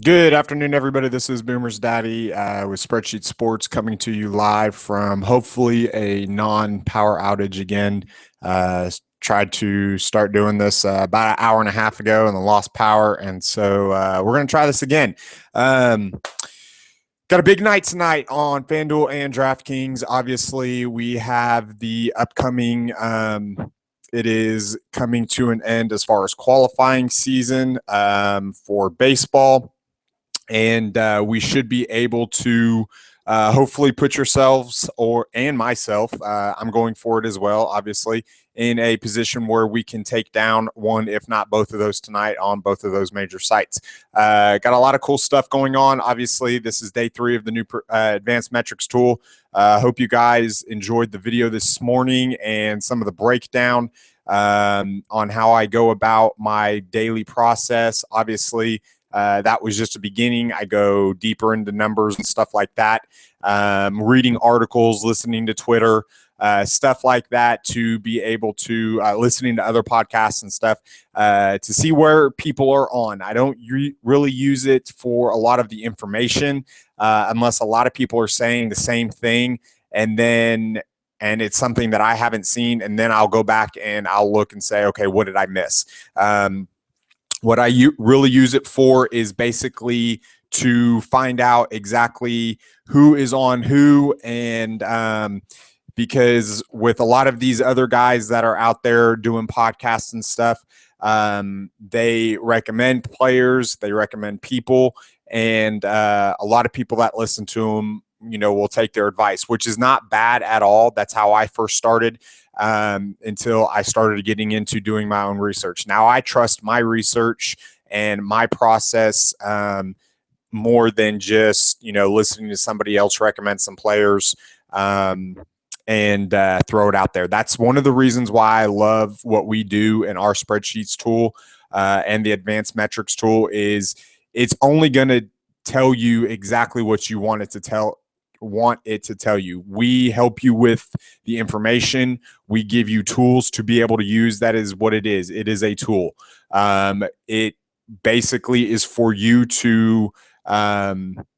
Good afternoon, everybody. This is BoomersDaddy with Spreadsheet Sports coming to you live from hopefully a non-power outage again. Tried to start doing this about an hour and a half ago and then lost power. And so we're going to try this again. Got a big night tonight on FanDuel and DraftKings. Obviously, we have the upcoming it is coming to an end as far as qualifying season for baseball. And we should be able to hopefully put yourselves and myself, I'm going for it as well, obviously, in a position where we can take down one, if not both of those tonight on both of those major sites. Got a lot of cool stuff going on. Obviously, this is day 3 of the new advanced metrics tool. Hope you guys enjoyed the video this morning and some of the breakdown on how I go about my daily process. Obviously, that was just a beginning. I go deeper into numbers and stuff like that, reading articles, listening to Twitter, stuff like that, to be able to listening to other podcasts and stuff to see where people are on. I don't really use it for a lot of the information unless a lot of people are saying the same thing, and it's something that I haven't seen, and then I'll go back and I'll look and say, okay, what did I miss? What I really use it for is basically to find out exactly who is on who, and because with a lot of these other guys that are out there doing podcasts and stuff, they recommend players, they recommend people, and a lot of people that listen to them, will take their advice, which is not bad at all. That's how I first started. Until I started getting into doing my own research. Now I trust my research and my process more than just, listening to somebody else recommend some players and throw it out there. That's one of the reasons why I love what we do in our spreadsheets tool and the advanced metrics tool. Is it's only going to tell you exactly what you want it to tell you. We help you with the information. We give you tools to be able to use. That is what it is. It is a tool. It basically is for you to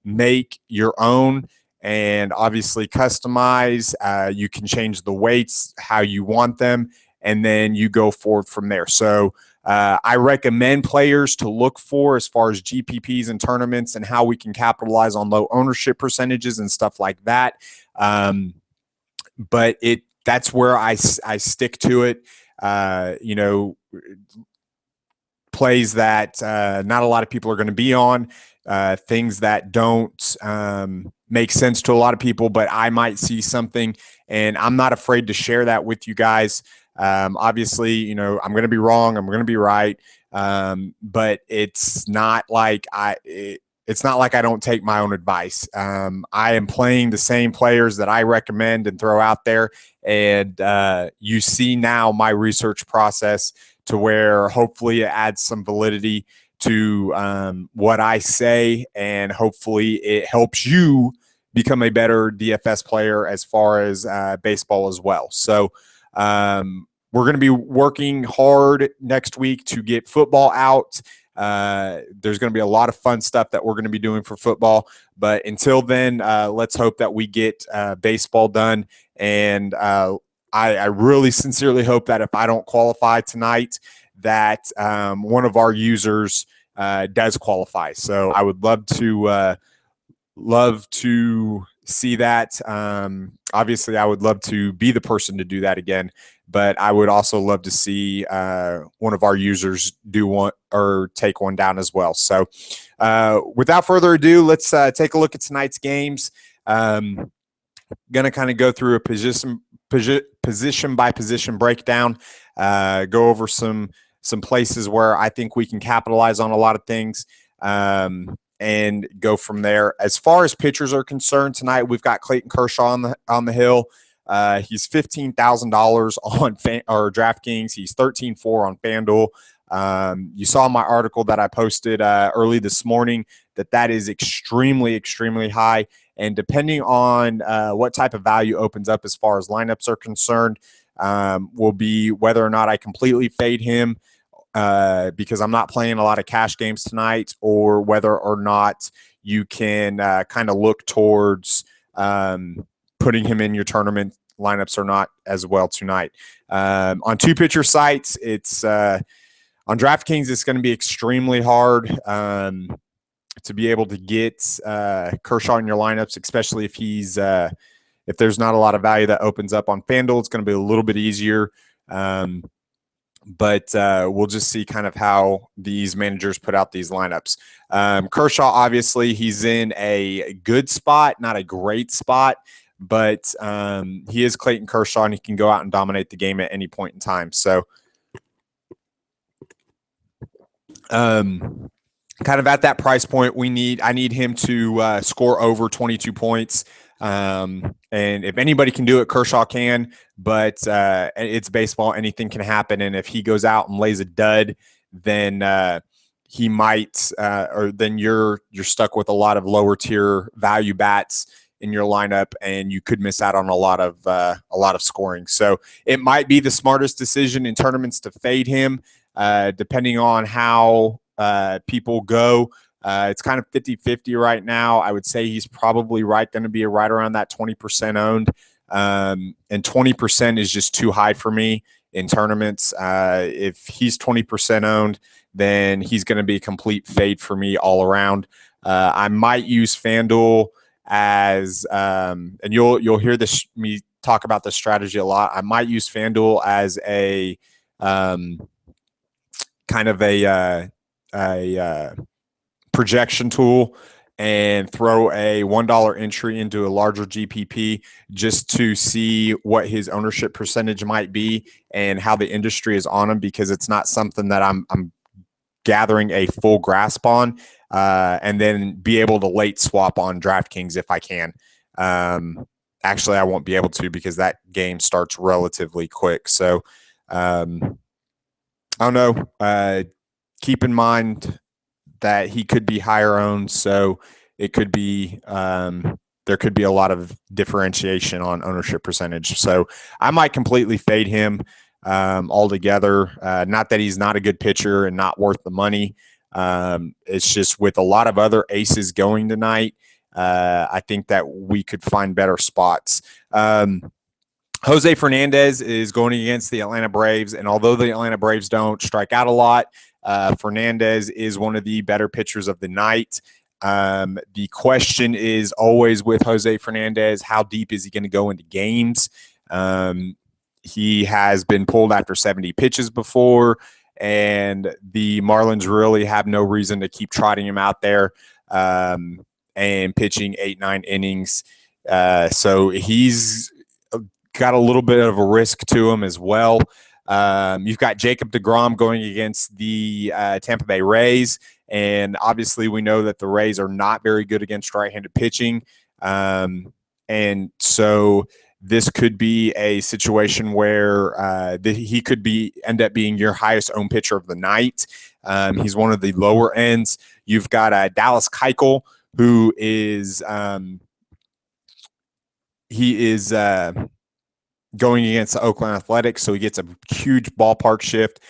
make your own and obviously customize. You can change the weights how you want them, and then you go forward from there. So I recommend players to look for as far as GPPs and tournaments and how we can capitalize on low ownership percentages and stuff like that. But that's where I stick to it. Plays that not a lot of people are going to be on, things that don't make sense to a lot of people, but I might see something, and I'm not afraid to share that with you guys. Obviously, I'm going to be wrong. I'm going to be right. But it's not like I don't take my own advice. I am playing the same players that I recommend and throw out there. And you see now my research process to where hopefully it adds some validity to what I say. And hopefully it helps you become a better DFS player as far as baseball as well. So, we're going to be working hard next week to get football out. There's going to be a lot of fun stuff that we're going to be doing for football. But until then, let's hope that we get baseball done. And I really sincerely hope that if I don't qualify tonight, that one of our users does qualify. So I would love to see that. Obviously, I would love to be the person to do that again, but I would also love to see one of our users do one or take one down as well. So without further ado, let's take a look at tonight's games. Going to kind of go through a position by position breakdown, go over some places where I think we can capitalize on a lot of things. And go from there. As far as pitchers are concerned, tonight we've got Clayton Kershaw on the hill. He's $15,000 on DraftKings. He's 13.4 on FanDuel. You saw my article that I posted early this morning that is extremely, extremely high. And depending on what type of value opens up as far as lineups are concerned, will be whether or not I completely fade him because I'm not playing a lot of cash games tonight, or whether or not you can kind of look towards putting him in your tournament lineups or not as well tonight. On two pitcher sites, it's on DraftKings, it's going to be extremely hard to be able to get Kershaw in your lineups, especially if he's if there's not a lot of value that opens up. On FanDuel, it's going to be a little bit easier. But we'll just see kind of how these managers put out these lineups. Kershaw, obviously, he's in a good spot, not a great spot, but he is Clayton Kershaw, and he can go out and dominate the game at any point in time. So kind of at that price point, I need him to score over 22 points. And if anybody can do it, Kershaw can, but it's baseball. Anything can happen. And if he goes out and lays a dud, then he might, or then you're stuck with a lot of lower tier value bats in your lineup, and you could miss out on a lot of scoring. So it might be the smartest decision in tournaments to fade him, depending on how people go. It's kind of 50-50 right now. I would say he's probably going to be right around that 20% owned. And 20% is just too high for me in tournaments. If he's 20% owned, then he's going to be a complete fade for me all around. I might use FanDuel as, and you'll hear me talk about this strategy a lot. I might use FanDuel as a kind of a projection tool and throw a $1 entry into a larger GPP just to see what his ownership percentage might be and how the industry is on him, because it's not something that I'm gathering a full grasp on, and then be able to late swap on DraftKings if I can. Actually, I won't be able to because that game starts relatively quick. So I don't know. Keep in mind that he could be higher owned, so it could be there could be a lot of differentiation on ownership percentage. So I might completely fade him altogether. Not that he's not a good pitcher and not worth the money. It's just with a lot of other aces going tonight, I think that we could find better spots. Jose Fernandez is going against the Atlanta Braves, and although the Atlanta Braves don't strike out a lot, Fernandez is one of the better pitchers of the night. The question is always with Jose Fernandez, how deep is he going to go into games? He has been pulled after 70 pitches before, and the Marlins really have no reason to keep trotting him out there and pitching 8-9 innings. So he's got a little bit of a risk to him as well. You've got Jacob Degrom going against the Tampa Bay Rays, and obviously we know that the Rays are not very good against right-handed pitching, and so this could be a situation where he could end up being your highest owned pitcher of the night. He's one of the lower ends. You've got Dallas Keuchel, who is going against the Oakland Athletics, so he gets a huge ballpark shift.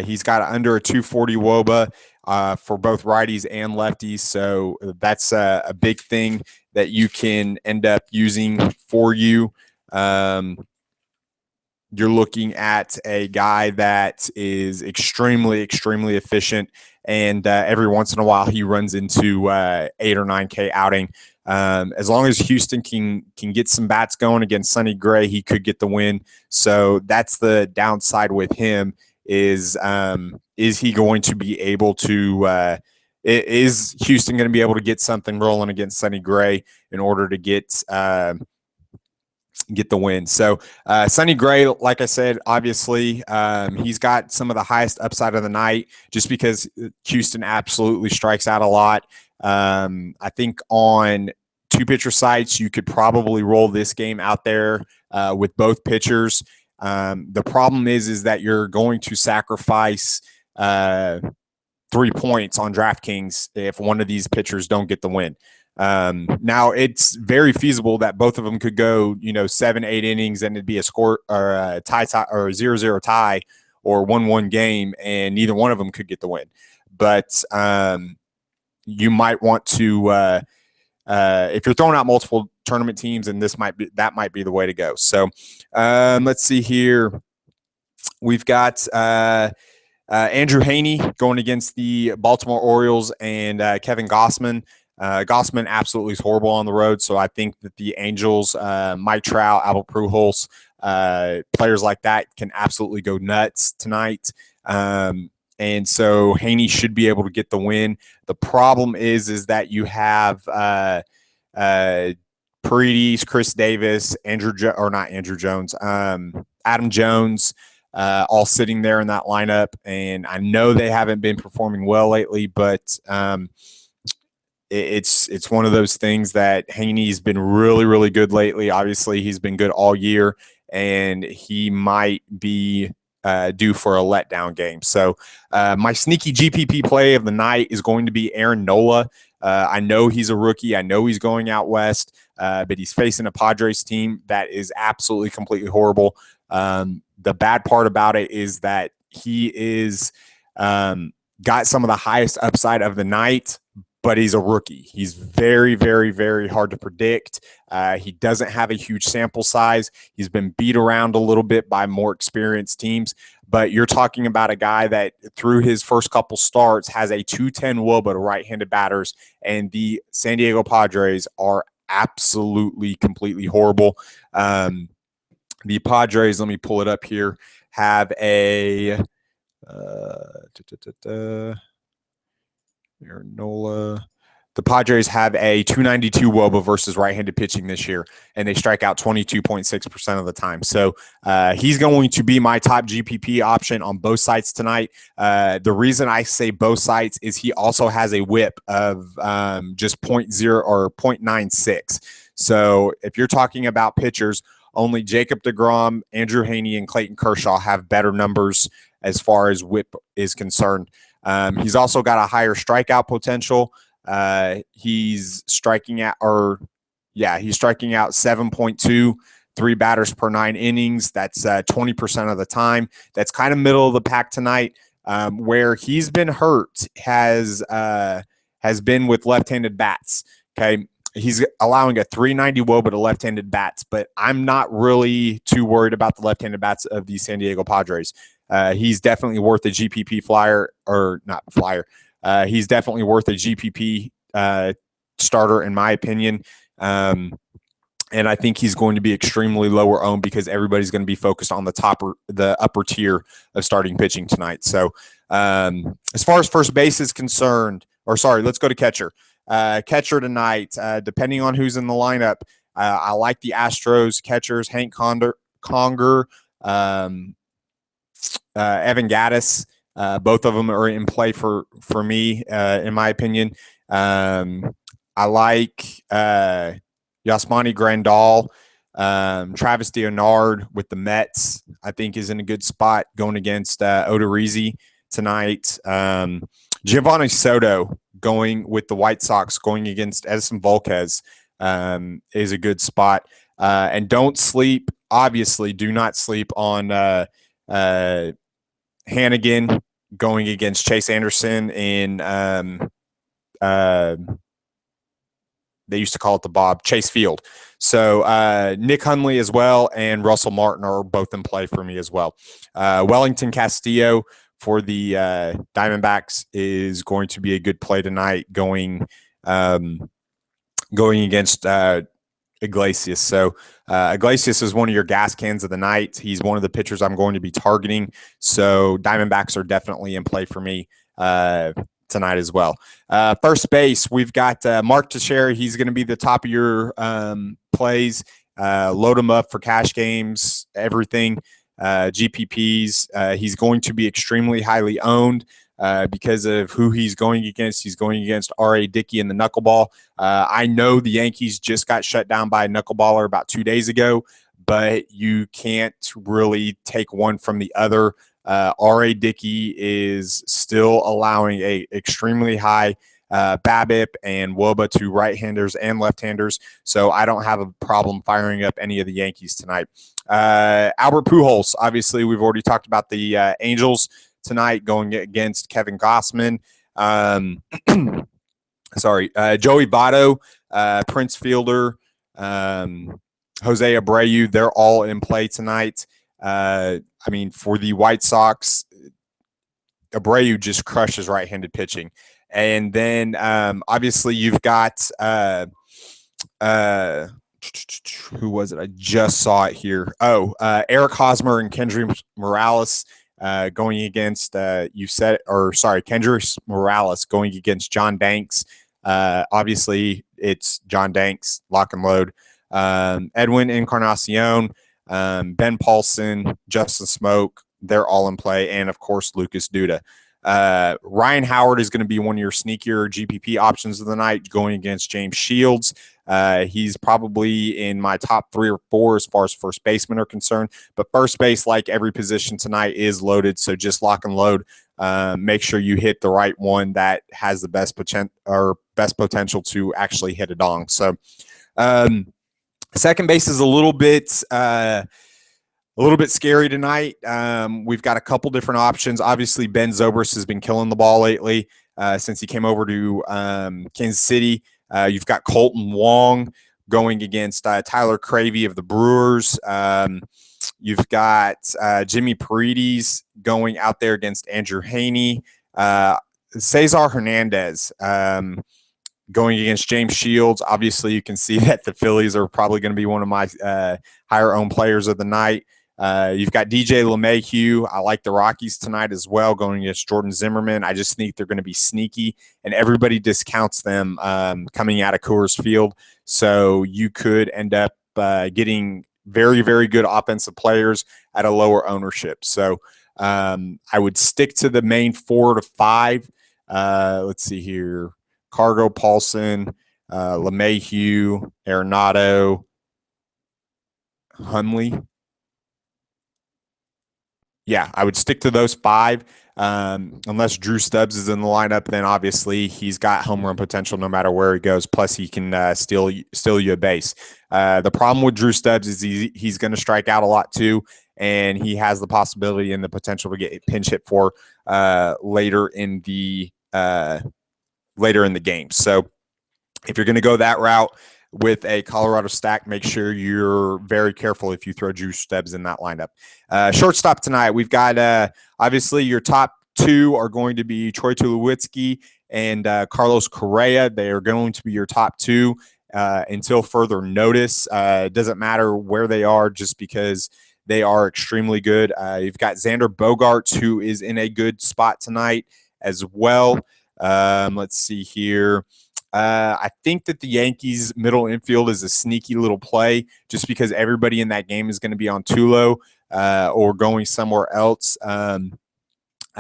He's got under a 240 WOBA for both righties and lefties, so that's a big thing that you can end up using for you. You're looking at a guy that is extremely, extremely efficient, and every once in a while he runs into 8 or 9K outing. As long as Houston can get some bats going against Sonny Gray, he could get the win. So that's the downside with him is he going to be able to is Houston going to be able to get something rolling against Sonny Gray in order to get the win? So Sonny Gray, like I said, obviously he's got some of the highest upside of the night just because Houston absolutely strikes out a lot. I think on two pitcher sites, you could probably roll this game out there with both pitchers. The problem is that you're going to sacrifice 3 points on DraftKings if one of these pitchers don't get the win. Now it's very feasible that both of them could go, 7-8 innings and it'd be a score or a tie or a 0-0 tie, or 1-1 game, and neither one of them could get the win. But you might want to if you're throwing out multiple tournament teams, and that might be the way to go. So let's see here. We've got Andrew Heaney going against the Baltimore Orioles and Kevin Gossman. Gossman absolutely is horrible on the road, so I think that the Angels, Mike Trout, Albert Pujols, players like that can absolutely go nuts tonight. And so Heaney should be able to get the win. The problem is that you have Paredes, Chris Davis, Adam Jones, all sitting there in that lineup. And I know they haven't been performing well lately, but it's one of those things that Heaney's been really, really good lately. Obviously, he's been good all year, and he might be due for a letdown game. So my sneaky GPP play of the night is going to be Aaron Nola. I know he's a rookie. I know he's going out west, but he's facing a Padres team that is absolutely, completely horrible. The bad part about it is that he is got some of the highest upside of the night, but he's a rookie. He's very, very, very hard to predict. He doesn't have a huge sample size. He's been beat around a little bit by more experienced teams, but you're talking about a guy that through his first couple starts has a 210 WOBA to right-handed batters, and the San Diego Padres are absolutely, completely horrible. The Padres, let me pull it up here, have a Nola. The Padres have a 292 WOBA versus right-handed pitching this year, and they strike out 22.6% of the time. So he's going to be my top GPP option on both sites tonight. The reason I say both sites is he also has a whip of just 0.0 or 0.96. So if you're talking about pitchers, only Jacob Degrom, Andrew Heaney, and Clayton Kershaw have better numbers as far as whip is concerned. He's also got a higher strikeout potential. He's striking out 7.2, 3 batters per 9 innings. That's 20% of the time. That's kind of middle of the pack tonight. Where he's been hurt has been with left-handed bats. Okay. He's allowing a 390 WOBA to left-handed bats, but I'm not really too worried about the left-handed bats of the San Diego Padres. He's definitely worth a GPP he's definitely worth a GPP starter, in my opinion. And I think he's going to be extremely lower owned because everybody's going to be focused on the upper tier of starting pitching tonight. So as far as first base is concerned, let's go to catcher. Catcher tonight, depending on who's in the lineup, I like the Astros catchers, Hank Conger, Evan Gattis. Both of them are in play for me, in my opinion. I like Yasmani Grandal. Travis Leonard with the Mets, I think, is in a good spot going against Odorizzi tonight. Giovanni Soto going with the White Sox, going against Edison Volquez, is a good spot. And don't sleep, obviously, do not sleep on Hannigan going against Chase Anderson in they used to call it the Bob Chase Field. So Nick Hundley as well and Russell Martin are both in play for me as well. Wellington Castillo for the Diamondbacks is going to be a good play tonight, going against Iglesias. So Iglesias is one of your gas cans of the night. He's one of the pitchers I'm going to be targeting. So Diamondbacks are definitely in play for me tonight as well. First base, we've got Mark Teixeira. He's going to be the top of your plays. Load him up for cash games, everything. GPPs. He's going to be extremely highly owned because of who he's going against. He's going against R.A. Dickey in the knuckleball. I know the Yankees just got shut down by a knuckleballer about 2 days ago, but you can't really take one from the other. R.A. Dickey is still allowing a extremely high BABIP and Woba, two right-handers and left-handers. So I don't have a problem firing up any of the Yankees tonight. Albert Pujols, obviously, we've already talked about the Angels tonight going against Kevin Gossman. Joey Votto, Prince Fielder, Jose Abreu, they're all in play tonight. For the White Sox, Abreu just crushes right-handed pitching. And then obviously you've got who was it? I just saw it here. Eric Hosmer and Kendrys Morales going against Kendrys Morales going against John Danks. Obviously, it's John Danks, lock and load. Edwin Encarnacion, Ben Paulson, Justin Smoke, they're all in play. And, of course, Lucas Duda. Ryan Howard is going to be one of your sneakier GPP options of the night going against James Shields. He's probably in my top 3 or 4 as far as first basemen are concerned. But first base, like every position tonight, is loaded. So just lock and load. Make sure you hit the right one that has the best potential to actually hit a dong. So second base is a little bit scary tonight. We've got a couple different options. Obviously, Ben Zobrist has been killing the ball lately since he came over to Kansas City. You've got Colton Wong going against Tyler Cravey of the Brewers. You've got Jimmy Paredes going out there against Andrew Haney. Cesar Hernandez going against James Shields. Obviously, you can see that the Phillies are probably going to be one of my higher-owned players of the night. You've got DJ LeMahieu. I like the Rockies tonight as well, going against Jordan Zimmerman. I just think they're going to be sneaky, and everybody discounts them coming out of Coors Field. So you could end up getting very, very good offensive players at a lower ownership. So I would stick to the main 4 to 5. Let's see here. Cargo, Paulson, LeMahieu, Arenado, Hunley. Yeah, I would stick to those 5. Unless Drew Stubbs is in the lineup, then obviously he's got home run potential no matter where he goes. Plus, he can steal you a base. The problem with Drew Stubbs is he's going to strike out a lot too, and he has the possibility and the potential to get pinch hit for later in the game. So if you're going to go that route with a Colorado stack, make sure you're very careful if you throw Drew Stubbs in that lineup. Shortstop tonight, we've got obviously your top 2 are going to be Troy Tulowitzki and Carlos Correa. They are going to be your top 2 until further notice. It doesn't matter where they are just because they are extremely good. You've got Xander Bogaerts, who is in a good spot tonight as well. Let's see here. I think that the Yankees' middle infield is a sneaky little play just because everybody in that game is going to be on Tulo or going somewhere else. I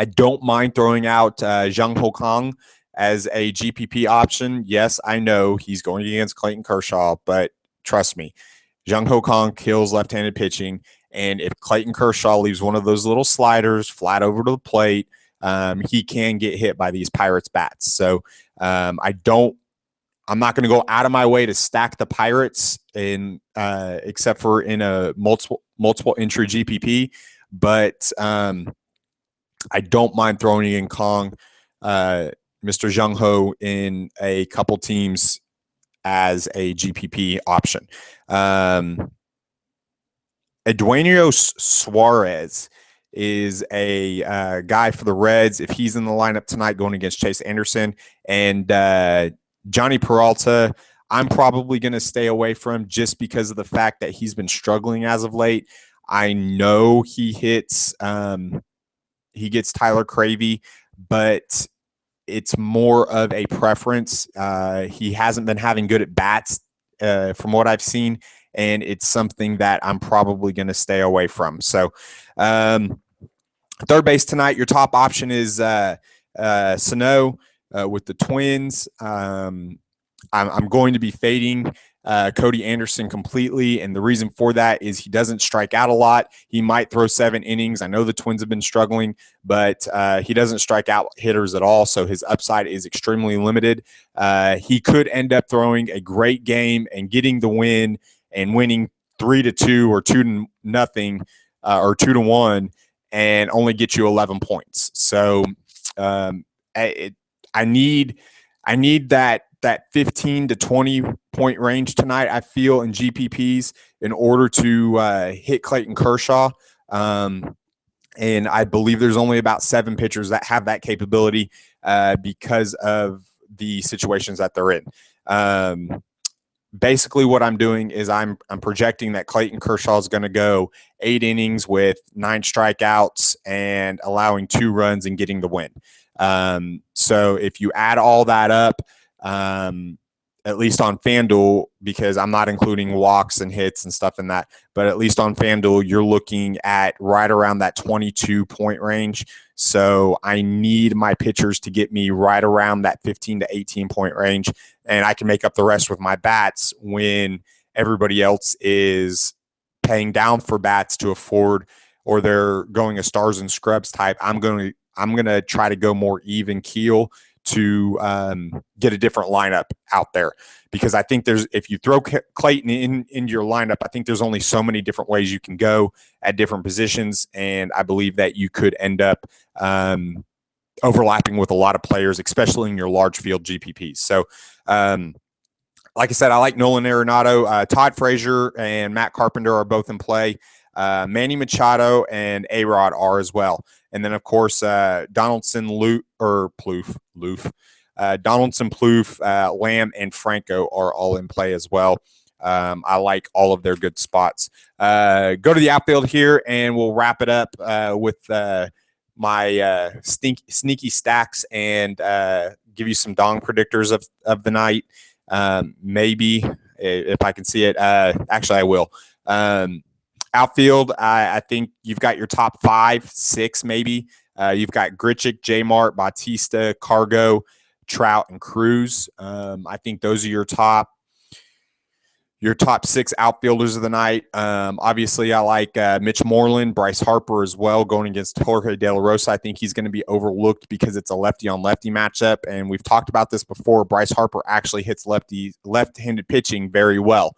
don't mind throwing out Jung Ho Kang as a GPP option. Yes, I know he's going against Clayton Kershaw, but trust me, Jung Ho Kang kills left-handed pitching. And if Clayton Kershaw leaves one of those little sliders flat over to the plate, he can get hit by these Pirates bats. So I'm not going to go out of my way to stack the Pirates in, except for in a multiple entry GPP, but I don't mind throwing in Kong, Mr. Jung Ho in a couple teams as a GPP option. Eduardo Suarez is a guy for the Reds. If he's in the lineup tonight going against Chase Anderson and Johnny Peralta, I'm probably going to stay away from just because of the fact that he's been struggling as of late. I know he gets Tyler Cravey, but it's more of a preference. He hasn't been having good at bats from what I've seen, and it's something that I'm probably going to stay away from. So third base tonight, your top option is Sano with the Twins. I'm going to be fading Cody Anderson completely. And the reason for that is he doesn't strike out a lot. He might throw 7 innings. I know the Twins have been struggling, but he doesn't strike out hitters at all. So his upside is extremely limited. He could end up throwing a great game and getting the win and winning 3-2 or 2-0 or 2-1 and only get you 11 points. So I need that 15 to 20 point range tonight, I feel, in GPPs in order to hit Clayton Kershaw. And I believe there's only about 7 pitchers that have that capability because of the situations that they're in. Basically what I'm doing is I'm projecting that Clayton Kershaw is going to go 8 innings with 9 strikeouts and allowing 2 runs and getting the win. So if you add all that up, at least on FanDuel, because I'm not including walks and hits and stuff in that, but at least on FanDuel, you're looking at right around that 22 point range. So I need my pitchers to get me right around that 15 to 18 point range, and I can make up the rest with my bats when everybody else is paying down for bats to afford, or they're going a stars and scrubs type. I'm going to try to go more even keel to get a different lineup out there, because I think if you throw Clayton in your lineup, I think there's only so many different ways you can go at different positions, and I believe that you could end up overlapping with a lot of players, especially in your large field GPPs. So, like I said, I like Nolan Arenado. Todd Frazier and Matt Carpenter are both in play. Manny Machado and A-Rod are as well. And then, of course, Donaldson, Plouffe, Lamb, and Franco are all in play as well. I like all of their good spots. Go to the outfield here, and we'll wrap it up with my sneaky stacks and give you some dong predictors of the night. Maybe, if I can see it. Actually, I will. Outfield, I think you've got your top 5, 6 maybe. You've got Grichuk, J-Mart, Bautista, Cargo, Trout, and Cruz. I think those are your top 6 outfielders of the night. Obviously, I like Mitch Moreland, Bryce Harper as well, going against Jorge De La Rosa. I think he's going to be overlooked because it's a lefty-on-lefty matchup, and we've talked about this before. Bryce Harper actually hits left-handed pitching very well.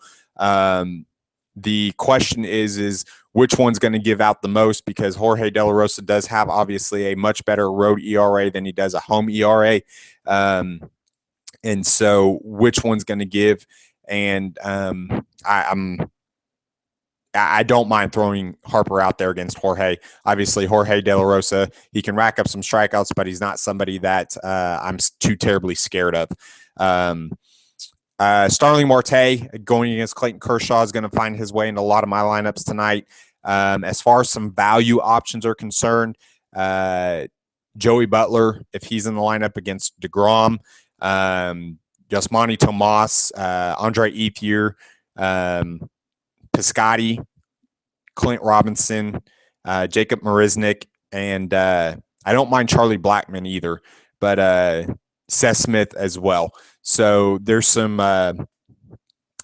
The question is which one's going to give out the most, because Jorge De La Rosa does have obviously a much better road ERA than he does a home ERA. And so which one's going to give? And I don't mind throwing Harper out there against Jorge. Obviously, Jorge De La Rosa, he can rack up some strikeouts, but he's not somebody that I'm too terribly scared of. Starling Marte going against Clayton Kershaw is going to find his way into a lot of my lineups tonight. As far as some value options are concerned, Joey Butler, if he's in the lineup against Degrom, Yasmani Tomas, Andre Ethier, Piscotty, Clint Robinson, Jacob Marisnik, and I don't mind Charlie Blackmon either, but Seth Smith as well. So there's some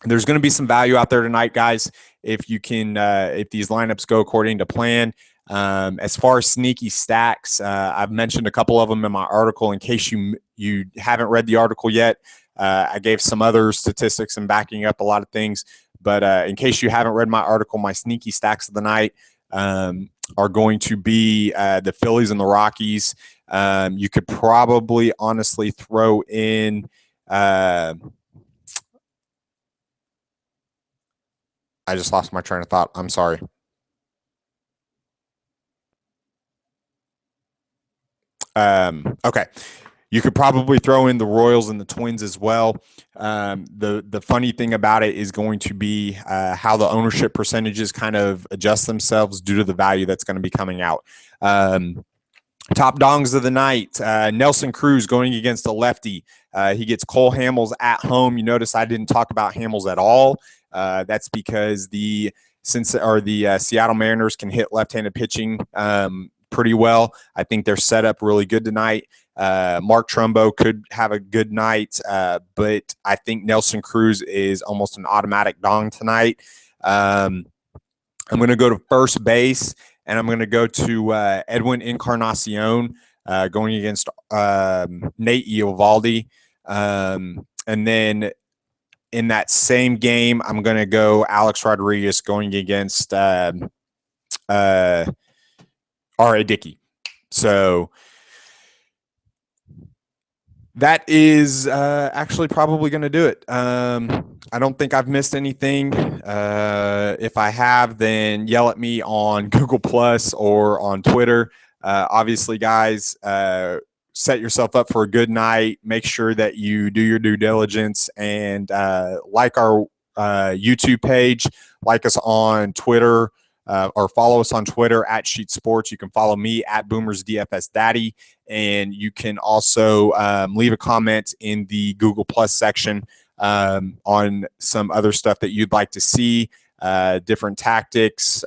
there's going to be some value out there tonight, guys. If you can, if these lineups go according to plan. As far as sneaky stacks, I've mentioned a couple of them in my article. In case you haven't read the article yet, I gave some other statistics and backing up a lot of things. But in case you haven't read my article, my sneaky stacks of the night are going to be the Phillies and the Rockies. You could probably honestly throw in I just lost my train of thought. I'm sorry. Okay. You could probably throw in the Royals and the Twins as well. The funny thing about it is going to be how the ownership percentages kind of adjust themselves due to the value that's going to be coming out. Top dongs of the night, Nelson Cruz going against a lefty. He gets Cole Hamels at home. You notice I didn't talk about Hamels at all. That's because the Seattle Mariners can hit left-handed pitching pretty well. I think they're set up really good tonight. Mark Trumbo could have a good night, but I think Nelson Cruz is almost an automatic dong tonight. I'm going to go to first base, and I'm going to go to Edwin Encarnacion going against Nate Eovaldi. And then in that same game, I'm going to go Alex Rodriguez going against R.A. Dickey. So that is actually probably going to do it. I don't think I've missed anything. If I have, then yell at me on Google Plus or on Twitter. Obviously, guys, set yourself up for a good night. Make sure that you do your due diligence and like our YouTube page, like us on Twitter, or follow us on Twitter at Sheet Sports. You can follow me at BoomersDFSDaddy, and you can also leave a comment in the Google Plus section on some other stuff that you'd like to see, different tactics,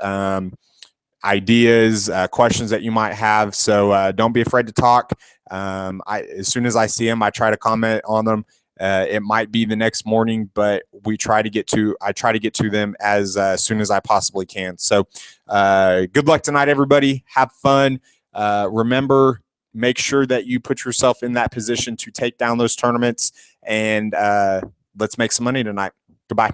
ideas, questions that you might have. So don't be afraid to talk. As soon as I see them, I try to comment on them. It might be the next morning, but I try to get to them as soon as I possibly can. So good luck tonight, everybody. Have fun. Remember, make sure that you put yourself in that position to take down those tournaments, and let's make some money tonight. Goodbye.